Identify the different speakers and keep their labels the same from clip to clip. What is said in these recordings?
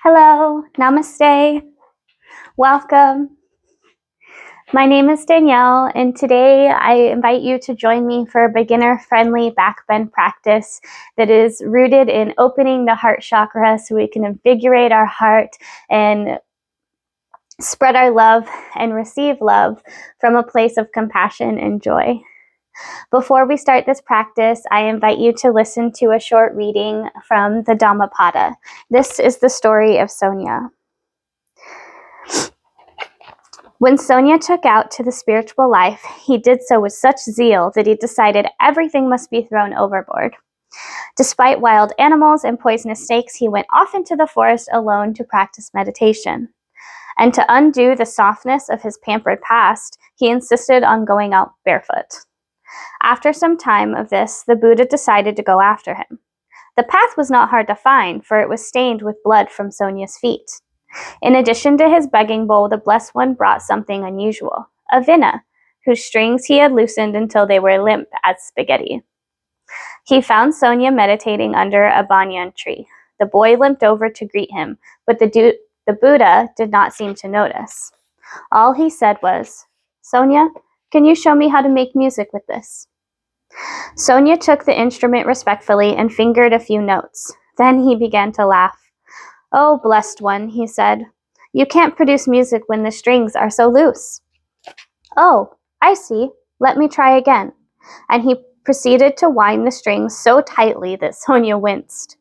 Speaker 1: Hello, namaste, welcome. My name is Danielle, and today I invite you to join me for a beginner-friendly back bend practice that is rooted in opening the heart chakra so we can invigorate our heart and spread our love and receive love from a place of compassion and joy. Before we start this practice, I invite you to listen to a short reading from the Dhammapada. This is the story of Sonia. When Sonia took out to the spiritual life, he did so with such zeal that he decided everything must be thrown overboard. Despite wild animals and poisonous snakes, he went off into the forest alone to practice meditation. And to undo the softness of his pampered past, he insisted on going out barefoot. After some time of this, the Buddha decided to go after him. The path was not hard to find, for it was stained with blood from Sonia's feet. In addition to his begging bowl, the Blessed One brought something unusual, a vinna, whose strings he had loosened until they were limp as spaghetti. He found Sonia meditating under a banyan tree. The boy limped over to greet him, but the Buddha did not seem to notice. All he said was, "Sonia, can you show me how to make music with this?" Sonia took the instrument respectfully and fingered a few notes. Then he began to laugh. "Oh, blessed one," he said, "you can't produce music when the strings are so loose." "Oh, I see. Let me try again." And he proceeded to wind the strings so tightly that Sonia winced.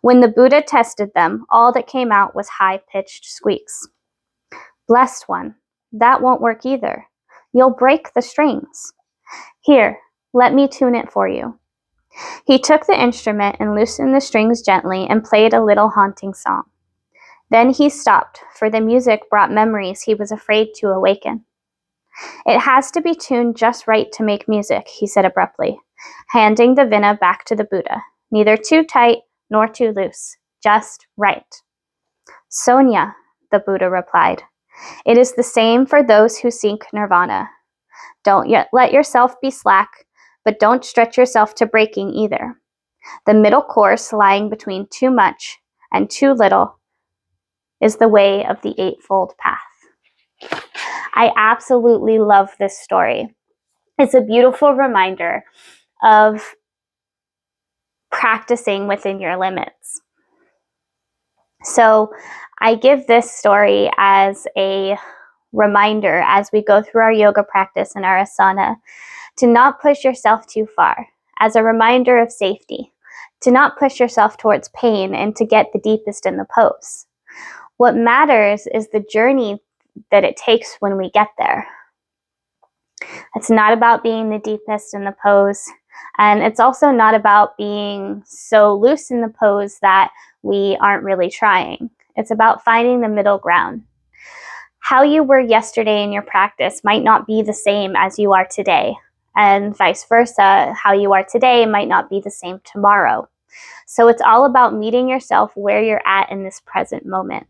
Speaker 1: When the Buddha tested them, all that came out was high-pitched squeaks. "Blessed one, that won't work either. You'll break the strings. Here, let me tune it for you." He took the instrument and loosened the strings gently and played a little haunting song. Then he stopped, for the music brought memories he was afraid to awaken. "It has to be tuned just right to make music," he said abruptly, handing the vinna back to the Buddha. "Neither too tight nor too loose, just right." "Sonia," the Buddha replied, "it is the same for those who seek nirvana. Don't yet let yourself be slack, but don't stretch yourself to breaking either. The middle course, lying between too much and too little, is the way of the Eightfold Path." I absolutely love this story. It's a beautiful reminder of practicing within your limits. So I give this story as a reminder as we go through our yoga practice and our asana to not push yourself too far, as a reminder of safety, to not push yourself towards pain and to get the deepest in the pose. What matters is the journey that it takes when we get there. It's not about being the deepest in the pose, and it's also not about being so loose in the pose that we aren't really trying. It's about finding the middle ground. How you were yesterday in your practice might not be the same as you are today, and vice versa. How you are today might not be the same tomorrow. So it's all about meeting yourself where you're at in this present moment.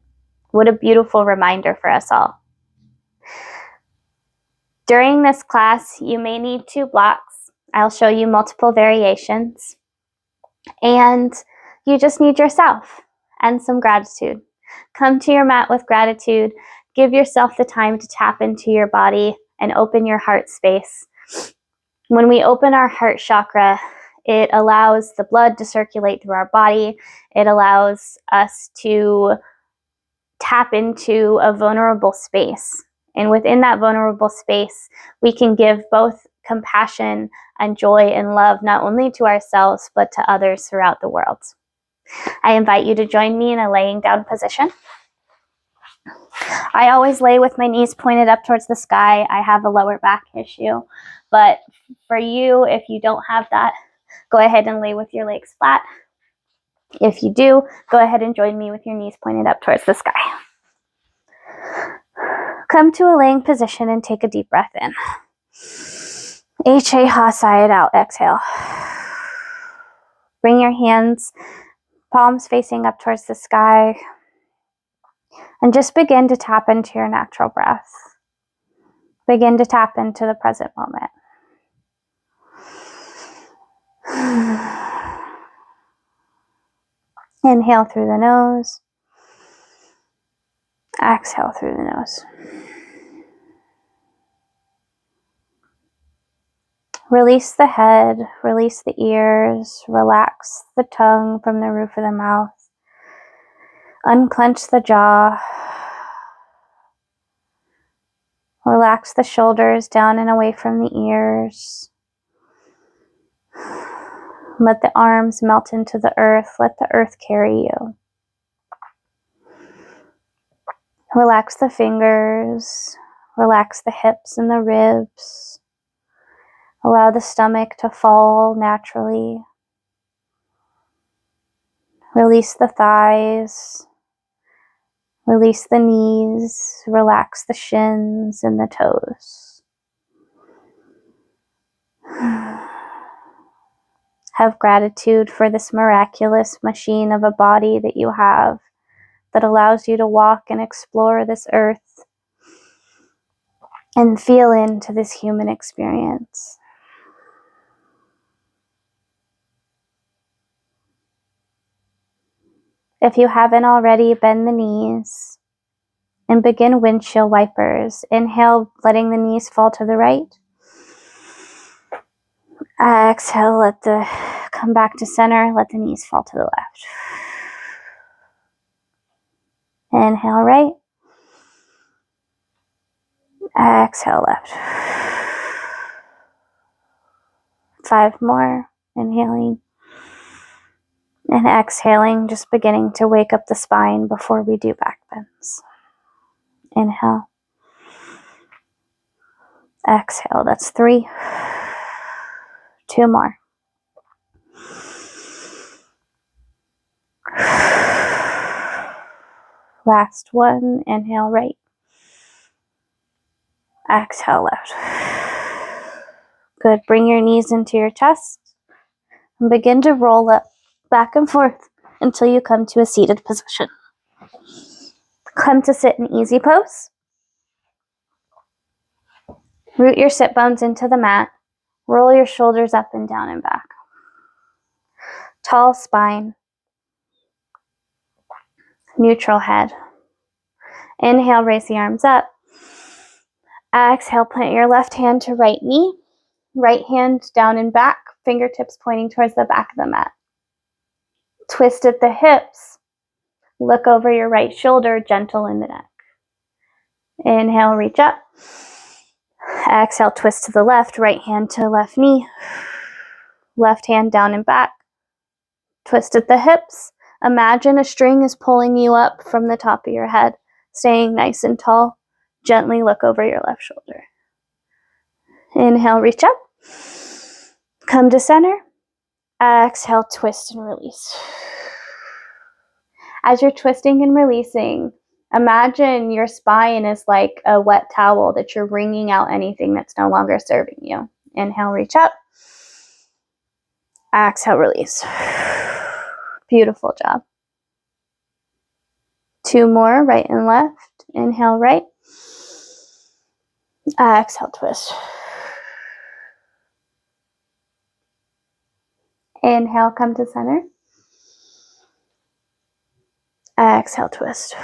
Speaker 1: What a beautiful reminder for us all. During this class, you may need 2 blocks. I'll show you multiple variations. And you just need yourself and some gratitude. Come to your mat with gratitude. Give yourself the time to tap into your body and open your heart space. When we open our heart chakra, it allows the blood to circulate through our body. It allows us to tap into a vulnerable space. And within that vulnerable space, we can give both compassion and joy and love, not only to ourselves, but to others throughout the world. I invite you to join me in a laying down position. I always lay with my knees pointed up towards the sky. I have a lower back issue, but for you, if you don't have that, go ahead and lay with your legs flat. If you do, go ahead and join me with your knees pointed up towards the sky. Come to a laying position and take a deep breath in. Ha, sigh it out, exhale. Bring your hands, palms facing up towards the sky, and just begin to tap into your natural breath. Begin to tap into the present moment. Inhale through the nose. Exhale through the nose. Release the head, release the ears, relax the tongue from the roof of the mouth. Unclench the jaw. Relax the shoulders down and away from the ears. Let the arms melt into the earth. Let the earth carry you. Relax the fingers. Relax the hips and the ribs. Allow the stomach to fall naturally. Release the thighs. Release the knees. Relax the shins and the toes. Have gratitude for this miraculous machine of a body that you have that allows you to walk and explore this earth and feel into this human experience. If you haven't already, bend the knees and begin windshield wipers. Inhale, letting the knees fall to the right. Exhale, come back to center, let the knees fall to the left. Inhale, right. Exhale, left. 5 more. Inhaling and exhaling, just beginning to wake up the spine before we do back bends. Inhale. Exhale, that's 3. 2 more. Last one. Inhale, right. Exhale, left. Good. Bring your knees into your chest and begin to roll up back and forth until you come to a seated position. Come to sit in easy pose. Root your sit bones into the mat. Roll your shoulders up and down and back. Tall spine. Neutral head. Inhale, raise the arms up. Exhale, plant your left hand to right knee. Right hand down and back, fingertips pointing towards the back of the mat. Twist at the hips. Look over your right shoulder, gentle in the neck. Inhale, reach up. Exhale, twist to the left, right hand to left knee. Left hand down and back. Twist at the hips. Imagine a string is pulling you up from the top of your head, staying nice and tall. Gently look over your left shoulder. Inhale, reach up. Come to center. Exhale, twist and release. As you're twisting and releasing, imagine your spine is like a wet towel that you're wringing out anything that's no longer serving you. Inhale, reach up. Exhale, release. Beautiful job. 2 more, right and left. Inhale, right. Exhale, twist. Inhale, come to center. Exhale, twist.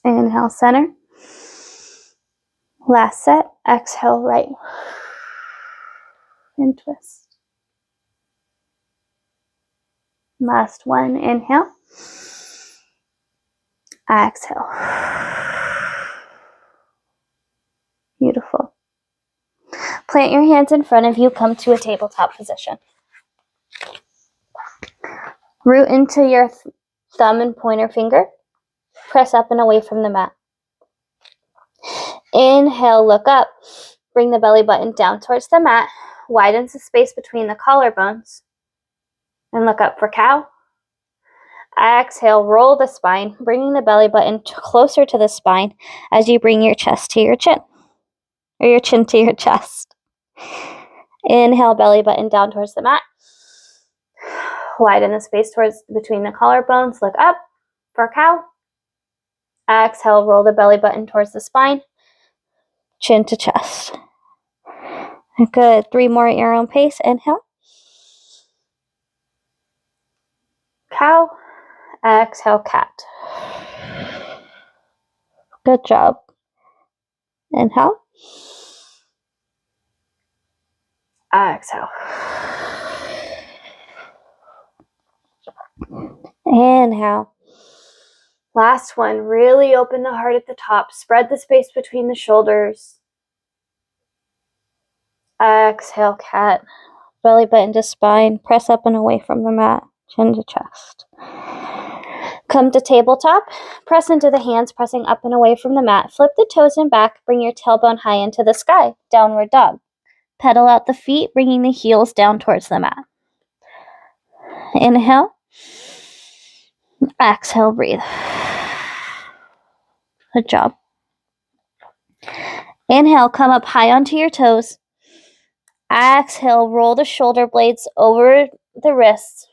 Speaker 1: Inhale, center. Last set. Exhale, right. And twist. Last one. Inhale. Exhale. Beautiful. Plant your hands in front of you. Come to a tabletop position. Root into your thumb and pointer finger. Press up and away from the mat. Inhale, look up. Bring the belly button down towards the mat. Widens the space between the collarbones. And look up for cow. Exhale, roll the spine, bringing the belly button closer to the spine as you bring your chest to your chin. Or your chin to your chest. Inhale, belly button down towards the mat. Widen the space between the collarbones. Look up for cow. Exhale, roll the belly button towards the spine. Chin to chest. Good. 3 more at your own pace. Inhale. cow. Exhale, cat. Good job. Inhale. Exhale. Inhale. Last one. Really open the heart at the top. Spread the space between the shoulders. Exhale, cat. Belly button to spine. Press up and away from the mat. Chin to chest. Come to tabletop. Press into the hands, pressing up and away from the mat. Flip the toes and back. Bring your tailbone high into the sky. Downward dog. Pedal out the feet, bringing the heels down towards the mat. Inhale. Exhale, breathe. Good job. Inhale, come up high onto your toes. Exhale, roll the shoulder blades over the wrists.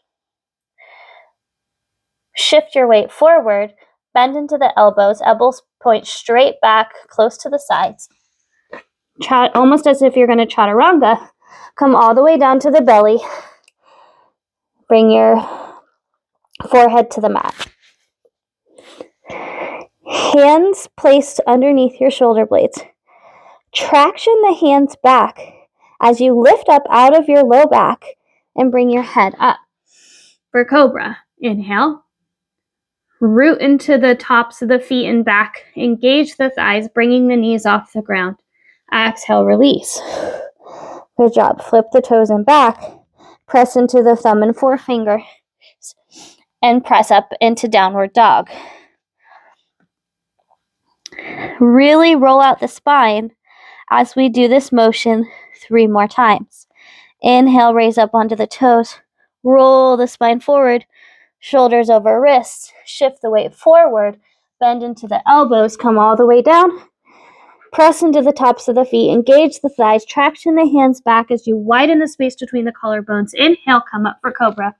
Speaker 1: Shift your weight forward. Bend into the elbows. Elbows point straight back, close to the sides. Almost as if you're going to chaturanga. Come all the way down to the belly. Bring your forehead to the mat. Hands placed underneath your shoulder blades. Traction the hands back as you lift up out of your low back and bring your head up. For cobra, inhale. Root into the tops of the feet and back. Engage the thighs, bringing the knees off the ground. Exhale, release. Good job. Flip the toes and back. Press into the thumb and forefinger. And press up into downward dog. Really roll out the spine as we do this motion 3 more times. Inhale, raise up onto the toes. Roll the spine forward. Shoulders over wrists. Shift the weight forward. Bend into the elbows. Come all the way down. Press into the tops of the feet. Engage the thighs. Traction the hands back as you widen the space between the collarbones. Inhale, come up for cobra.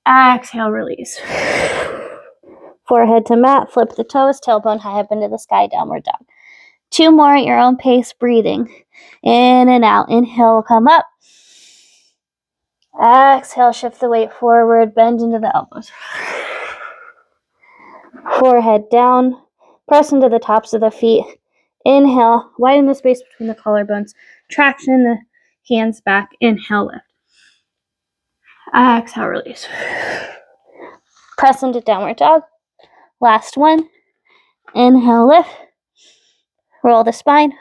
Speaker 1: Exhale, release. Forehead to mat. Flip the toes. Tailbone high up into the sky. Downward dog. 2 more at your own pace. Breathing. In and out. Inhale, come up. Exhale, shift the weight forward. Bend into the elbows. Forehead down. Press into the tops of the feet. Inhale, widen the space between the collarbones. Traction the hands back. Inhale, lift. Exhale, release. Press into downward dog. Last one. Inhale, lift. Roll the spine.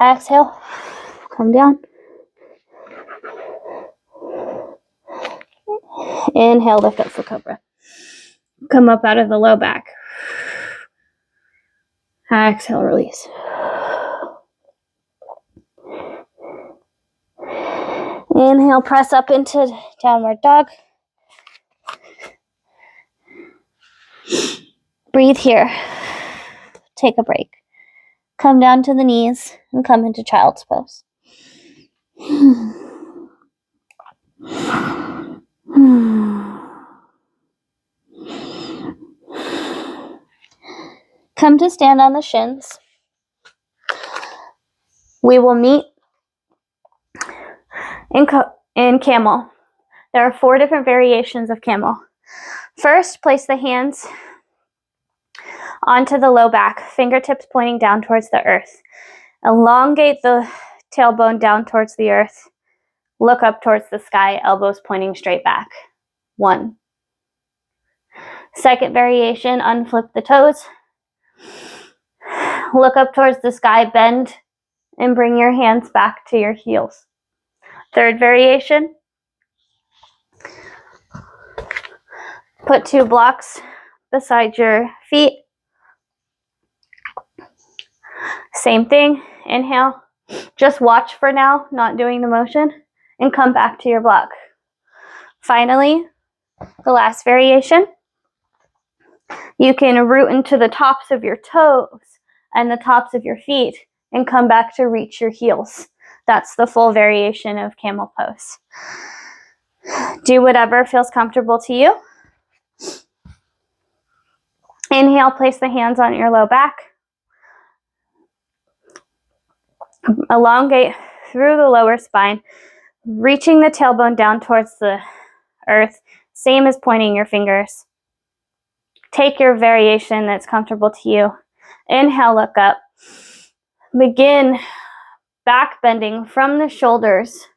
Speaker 1: Exhale. Come down. Inhale, lift up for cobra. Come up out of the low back. Exhale, release. Inhale, press up into downward dog. Breathe here. Take a break. Come down to the knees and come into child's pose. Come to stand on the shins. We will meet in camel. There are 4 different variations of camel. First, place the hands onto the low back, fingertips pointing down towards the earth. Elongate the tailbone down towards the earth. Look up towards the sky, elbows pointing straight back. 1. Second variation, unflip the toes. Look up towards the sky, bend, and bring your hands back to your heels. Third variation, put 2 blocks beside your feet. Same thing, inhale. Just watch for now, not doing the motion, and come back to your block. Finally, the last variation, you can root into the tops of your toes and the tops of your feet and come back to reach your heels. That's the full variation of camel pose. Do whatever feels comfortable to you. Inhale, place the hands on your low back. Elongate through the lower spine. reaching the tailbone down towards the earth, same as pointing your fingers. Take your variation that's comfortable to you. Inhale, look up. Begin back bending from the shoulders.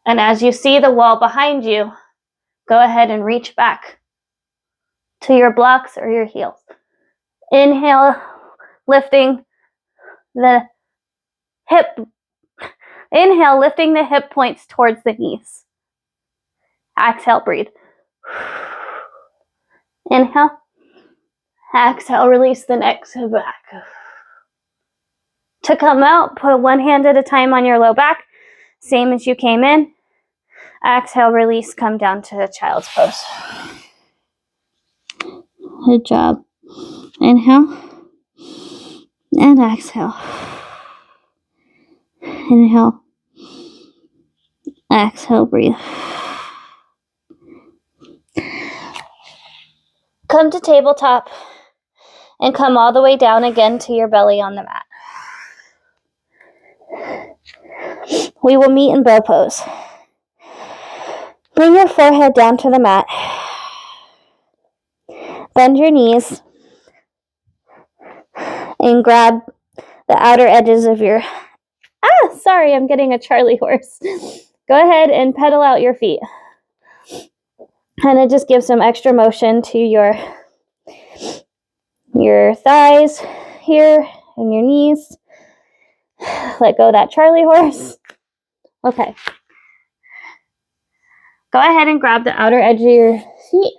Speaker 1: And as you see the wall behind you, go ahead and reach back to your blocks or your heels. Inhale, lifting the hip. Inhale, lifting the hip points towards the knees. Exhale, breathe. Inhale. Exhale, release the neck to back. To come out, put one hand at a time on your low back, same as you came in. Exhale, release, come down to child's pose. Good job. Inhale and exhale. Inhale. Exhale, breathe. Come to tabletop and come all the way down again to your belly on the mat. We will meet in bow pose. Bring your forehead down to the mat. Bend your knees and grab the outer edges of your... sorry, I'm getting a Charlie horse. Go ahead and pedal out your feet. And it just gives some extra motion to your thighs here and your knees. Let go of that Charlie horse. Okay. Go ahead and grab the outer edge of your feet.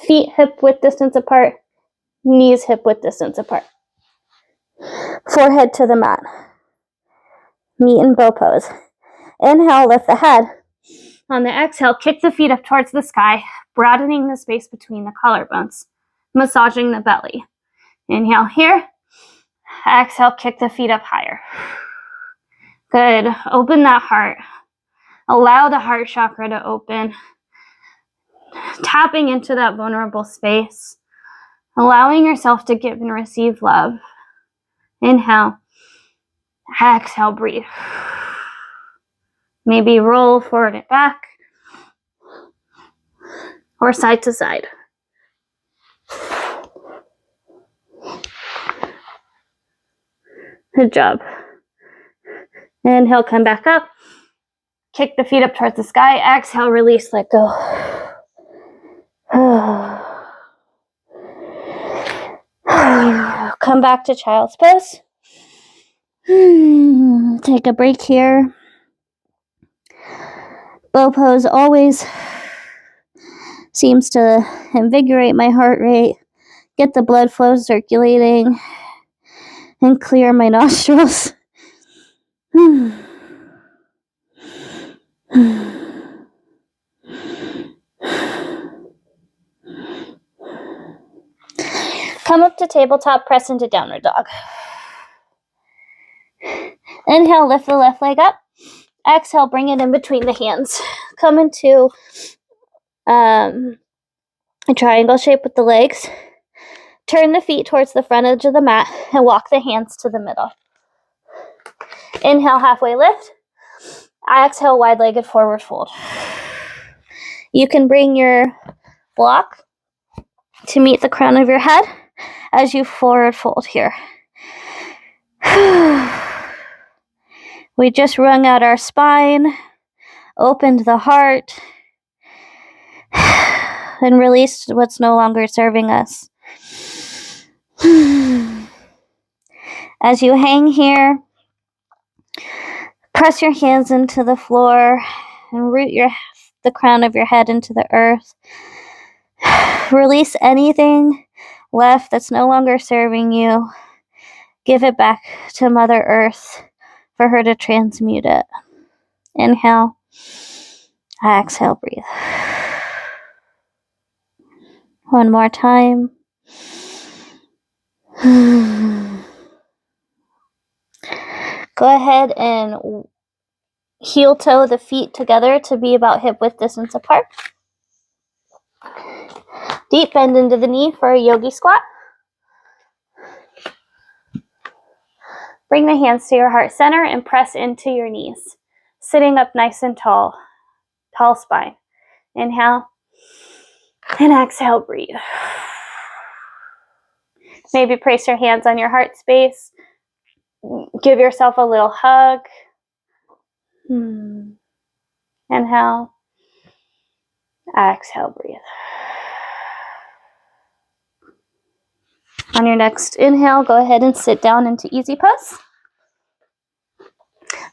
Speaker 1: Feet hip width distance apart. Knees hip width distance apart. Forehead to the mat. Meet in bow pose. Inhale, lift the head. On the exhale, kick the feet up towards the sky, broadening the space between the collarbones, massaging the belly. Inhale here. Exhale, kick the feet up higher. Good. Open that heart. Allow the heart chakra to open. Tapping into that vulnerable space. Allowing yourself to give and receive love. Inhale. Exhale, breathe. Maybe roll forward and back. Or side to side. Good job. Inhale, come back up. Kick the feet up towards the sky. Exhale, release, let go. Come back to child's pose. Take a break here. Bow pose always seems to invigorate my heart rate, get the blood flow circulating, and clear my nostrils. Come up to tabletop, press into downward dog. Inhale, lift the left leg up. Exhale, bring it in between the hands. Come into a triangle shape with the legs. Turn the feet towards the front edge of the mat and walk the hands to the middle. Inhale, halfway lift. Exhale, wide-legged forward fold. You can bring your block to meet the crown of your head as you forward fold here. We just wrung out our spine, opened the heart, and released what's no longer serving us. As you hang here, press your hands into the floor and root the crown of your head into the earth. Release anything left that's no longer serving you. Give it back to Mother Earth for her to transmute it. Inhale. Exhale, breathe. One more time. Go ahead and heel toe the feet together to be about hip width distance apart. Deep bend into the knee for a yogi squat. Bring the hands to your heart center and press into your knees. Sitting up nice and tall. Tall spine. Inhale. And exhale, breathe. Maybe place your hands on your heart space. Give yourself a little hug. Inhale. Exhale, breathe. On your next inhale, go ahead and sit down into easy pose.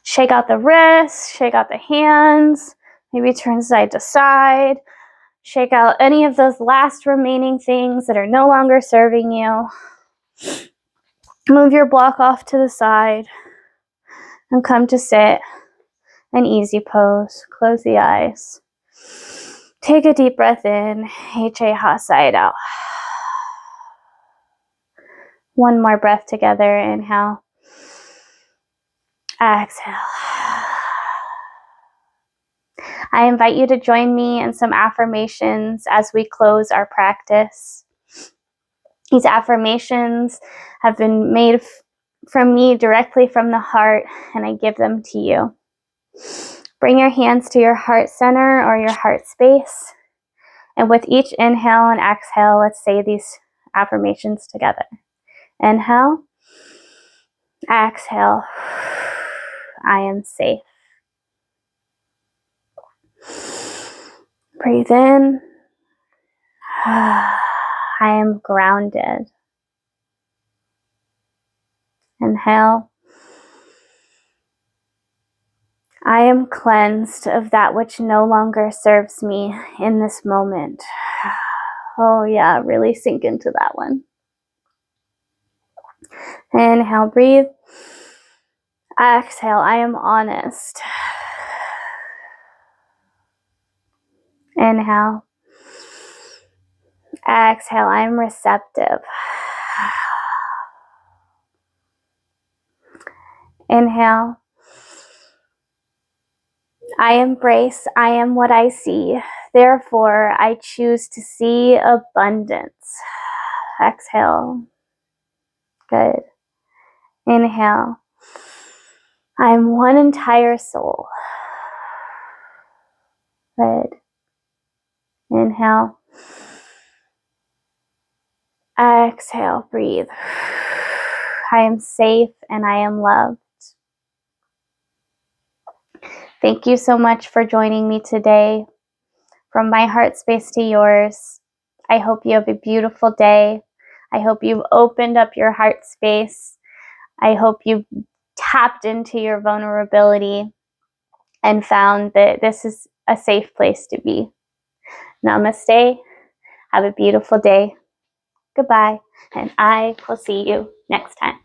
Speaker 1: Shake out the wrists, shake out the hands, maybe turn side to side. Shake out any of those last remaining things that are no longer serving you. Move your block off to the side and come to sit an easy pose. Close the eyes. Take a deep breath in. Ha side out. One more breath together. Inhale. Exhale. I invite you to join me in some affirmations as we close our practice. These affirmations have been made from me directly from the heart, and I give them to you. Bring your hands to your heart center or your heart space. And with each inhale and exhale, let's say these affirmations together. Inhale. Exhale. I am safe. Breathe in. I am grounded. Inhale. I am cleansed of that which no longer serves me in this moment. Oh yeah, really sink into that one. Inhale, breathe. Exhale, I am honest. Inhale. Exhale, I am receptive. Inhale. I embrace, I am what I see. Therefore, I choose to see abundance. Exhale. Good. Inhale. I am one entire soul. Good. Inhale. Exhale, breathe. I am safe and I am loved. Thank you so much for joining me today. From my heart space to yours, I hope you have a beautiful day. I hope you've opened up your heart space. I hope you've tapped into your vulnerability and found that this is a safe place to be. Namaste. Have a beautiful day. Goodbye. And I will see you next time.